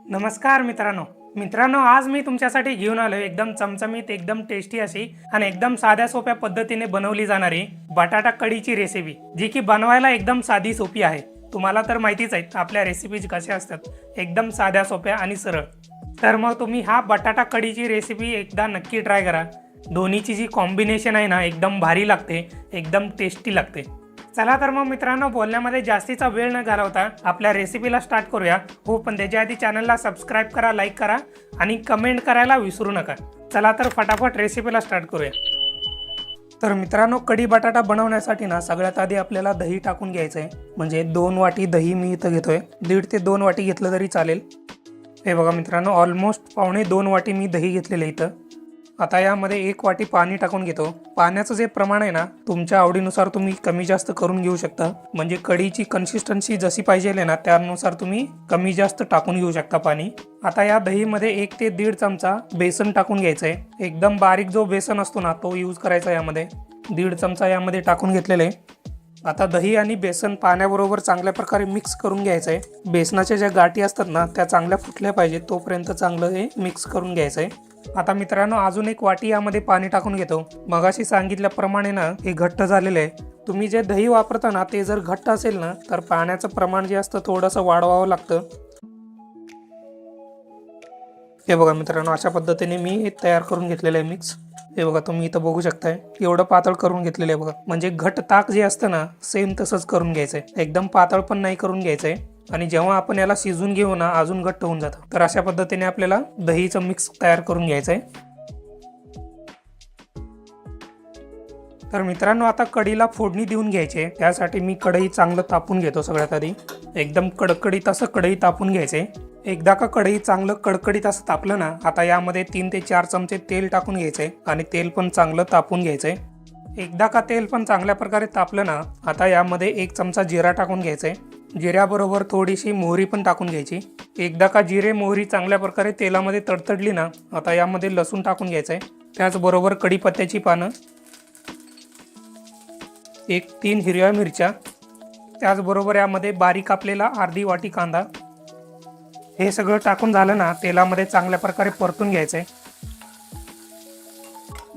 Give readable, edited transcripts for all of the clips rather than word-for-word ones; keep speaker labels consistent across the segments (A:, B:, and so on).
A: नमस्कार मित्रांनो आज मी तुमच्यासाठी घेऊन आलोय एकदम चमचमीत एकदम टेस्टी अशी आणि एकदम साध्या सोप्या पद्धतीने बनवली जाणारी बटाटा कढीची रेसिपी, जी की बनवायला एकदम साधी सोपी आहे। तुम्हाला तर माहितीच आहे आपल्या रेसिपीज कशा असतात, एकदम साध्या सोप्या आणि सरळ। तर मग तुम्ही हा बटाटा कढीची रेसिपी एकदा नक्की ट्राय करा। दोन्हीची जी कॉम्बिनेशन आहे ना एकदम भारी लागते, एकदम टेस्टी लागते। चला तर मग मित्रांनो बोलण्यामध्ये जास्तीचा वेळ न घालवता आपल्या रेसिपीला स्टार्ट करूया। हो पण त्याच्या आधी चॅनलला सबस्क्राइब करा, लाईक करा आणि कमेंट करायला विसरू नका। चला तर फटाफट रेसिपीला स्टार्ट करूया। तर मित्रांनो कढी बटाटा बनवण्यासाठी ना सगळ्यात आधी आपल्याला दही टाकून घ्यायचं आहे। म्हणजे 2 वाटी दही मी इथं घेतोय, 1.5 ते 2 वाटी घेतलं तरी चालेल। हे बघा मित्रांनो ऑलमोस्ट पावणे 2 वाटी मी दही घेतलेलं आहे इथं। आता यामध्ये 1 वाटी पाणी टाकून घेतो। पाण्याचं जे प्रमाण आहे ना तुमच्या आवडीनुसार तुम्ही कमी जास्त करून घेऊ शकता। म्हणजे कढीची कन्सिस्टन्सी जशी पाहिजे ना त्यानुसार तुम्ही कमी जास्त टाकून घेऊ शकता पाणी। आता या दहीमध्ये 1 ते 1.5 चमचा बेसन टाकून घ्यायचं आहे। एकदम बारीक जो बेसन असतो ना तो यूज करायचा यामध्ये। 1.5 चमचा यामध्ये टाकून घेतलेले आहे। आता दही आणि बेसन पाण्याबरोबर चांगल्या प्रकारे मिक्स करून घ्यायचं आहे। बेसनाच्या ज्या गाठी असतात ना त्या चांगल्या फुटल्या पाहिजेत तोपर्यंत चांगलं हे मिक्स करून घ्यायचं आहे। आता मित्रांनो अजून 1 वाटी यामध्ये पाणी टाकून घेतो। मगाशी सांगितल्याप्रमाणे ना हे घट्ट झालेलं आहे। तुम्ही जे दही वापरता ना ते जर घट्ट असेल ना तर पाण्याचं प्रमाण जे असतं थोडंसं वाढवावं लागतं। हे बघा मित्रांनो अशा पद्धतीने मी हे तयार करून घेतलेलं आहे मिक्स। हे बघा तुम्ही इथं बघू शकताय एवढं पातळ करून घेतलेलं आहे बघा। म्हणजे घट्ट ताक जे असतं ना सेम तसंच करून घ्यायचंय, एकदम पातळ पण नाही करून घ्यायचंय। आणि जेव्हा आपण याला शिजून घेऊ ना अजून घट्ट होऊन जातं। तर अशा पद्धतीने आपल्याला दहीचं मिक्स तयार करून घ्यायचंय। तर मित्रांनो आता कढीला फोडणी देऊन घ्यायची आहे। त्यासाठी मी कढई चांगलं तापून घेतो। सगळ्यात आधी एकदम कडकडीत असं कढई तापून घ्यायचे। एकदा का कढई चांगलं कडकडीत असं तापलं ना आता यामध्ये 3 ते 4 चमचे तेल टाकून घ्यायचंय आणि तेल पण चांगलं तापून घ्यायचंय। एकदा का तेल पण चांगल्या प्रकारे तापलं ना आता यामध्ये 1 चमचा जिरा टाकून घ्यायचंय। जिऱ्याबरोबर थोडीशी मोहरी पण टाकून घ्यायची। एकदा का जिरे मोहरी चांगल्या प्रकारे तेलामध्ये तडतडली ना आता यामध्ये लसूण टाकून घ्यायचंय। त्याचबरोबर कढीपत्त्याची पानं, 3 हिरव्या मिरच्या, त्याचबरोबर यामध्ये बारीक कापलेला अर्धी वाटी कांदा। हे सगळं टाकून झालं ना तेलामध्ये चांगल्या प्रकारे परतून घ्यायचंय।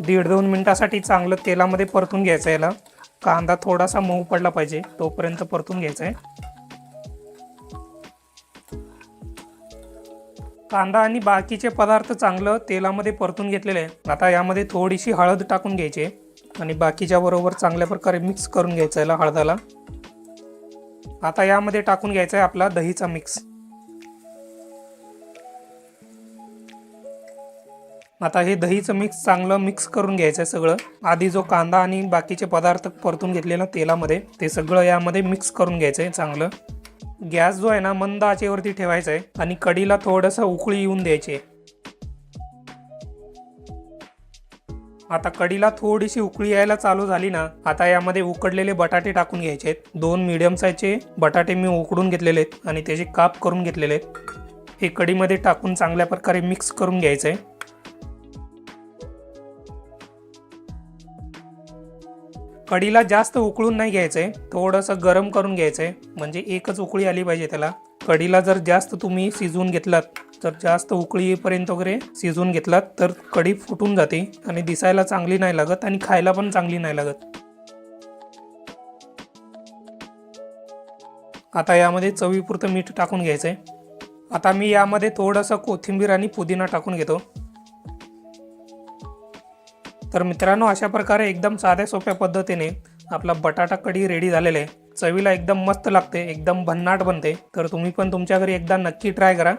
A: 1.5-2 मिनिटासाठी चांगलं तेलामध्ये परतून घ्यायचं। याला कांदा थोडासा मऊ पडला पाहिजे तोपर्यंत परतून घ्यायचंय। कांदा आणि बाकीचे पदार्थ चांगलं तेलामध्ये परतून घेतलेले आहे। आता यामध्ये थोडीशी हळद टाकून घ्यायची आणि बाकीच्या बरोबर चांगल्या प्रकारे मिक्स करून घ्यायचं याला हळदाला। आता यामध्ये टाकून घ्यायचा आहे आपला दहीचा मिक्स। आता हे दहीचं मिक्स चांगलं मिक्स करून घ्यायचं आहे सगळं। आधी जो कांदा आणि बाकीचे पदार्थ परतून घेतले ना तेलामध्ये ते सगळं यामध्ये मिक्स करून घ्यायचं आहे चांगलं। गॅस जो आहे ना मंद आचेवरती ठेवायचा आहे आणि कढीला थोडंसं उकळी येऊन द्यायची आहे। आता कढीला थोडीशी उकळी यायला चालू झाली ना आता यामध्ये उकडलेले बटाटे टाकून घ्यायचे आहेत। 2 मीडियम साईजचे बटाटे मी उकडून घेतलेले आहेत आणि त्याचे काप करून घेतलेले आहेत। हे कढीमध्ये टाकून चांगल्या प्रकारे मिक्स करून घ्यायचं आहे। कढीला जास्त उकळून नाही घ्यायचंय, थोडंसं गरम करून घ्यायचंय। म्हणजे एकच उकळी आली पाहिजे त्याला। कढीला जर जास्त तुम्ही शिजवून घेतलात तर जास्त उकळी येईपर्यंत वगैरे शिजवून घेतलात तर कढी फुटून जाते आणि दिसायला चांगली नाही लागत आणि खायला पण चांगली नाही लागत। आता यामध्ये चवीपुरतं मीठ टाकून घ्यायचंय। आता मी यामध्ये थोडंसं कोथिंबीर आणि पुदिना टाकून घेतो। तर मित्रांनो अशा प्रकारे एकदम साध्या सोप्या पद्धतीने आपला बटाटा कढी रेडी झालेला आहे। चवीला एकदम मस्त लागते, एकदम भन्नाट बनते। तर तुम्ही पण तुमच्या घरी एकदा नक्की ट्राय करा।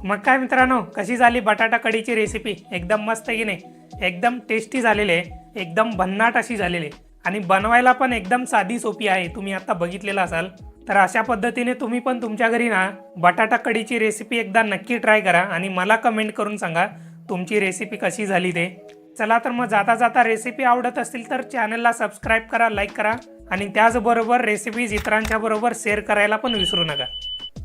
A: मग काय मित्रांनो कशी झाली बटाटा कढीची रेसिपी? एकदम मस्त की नाही? एकदम टेस्टी झालेली आहे, एकदम भन्नाट अशी झालेली आहे आणि बनवायला पण एकदम साधी सोपी आहे। तुम्ही आता बघितलेलं असाल। तर अशा पद्धतीने तुम्ही पण तुमच्या घरी ना बटाटा कढीची रेसिपी एकदा नक्की ट्राय करा आणि मला कमेंट करून सांगा तुमची रेसिपी कशी झाली ते। चला तर मग जाता जाता रेसिपी आवडत असतील तर चॅनलला सबस्क्राइब करा, लाईक करा आणि त्याचबरोबर रेसिपीज इतरांच्या बरोबर शेअर करायला पण विसरू नका।